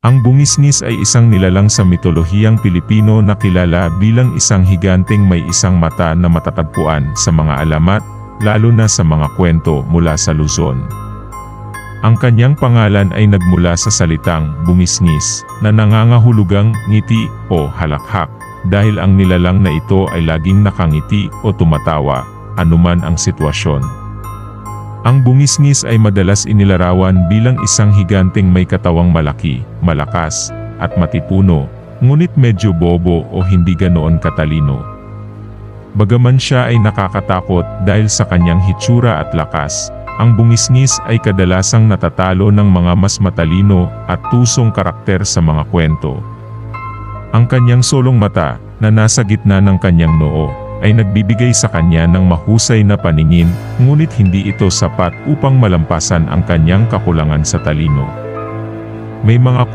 Ang bungisngis ay isang nilalang sa mitolohiyang Pilipino na kilala bilang isang higanteng may isang mata na matatagpuan sa mga alamat, lalo na sa mga kwento mula sa Luzon. Ang kanyang pangalan ay nagmula sa salitang bungisngis, na nangangahulugang ngiti o halakhak, dahil ang nilalang na ito ay laging nakangiti o tumatawa, anuman ang sitwasyon. Ang bungisngis ay madalas inilarawan bilang isang higanteng may katawang malaki, malakas, at matipuno, ngunit medyo bobo o hindi ganoon katalino. Bagaman siya ay nakakatakot dahil sa kanyang hitsura at lakas, ang bungisngis ay kadalasang natatalo ng mga mas matalino at tusong karakter sa mga kwento. Ang kanyang solong mata, na nasa gitna ng kanyang noo, ay nagbibigay sa kanya ng mahusay na paningin, ngunit hindi ito sapat upang malampasan ang kanyang kakulangan sa talino. May mga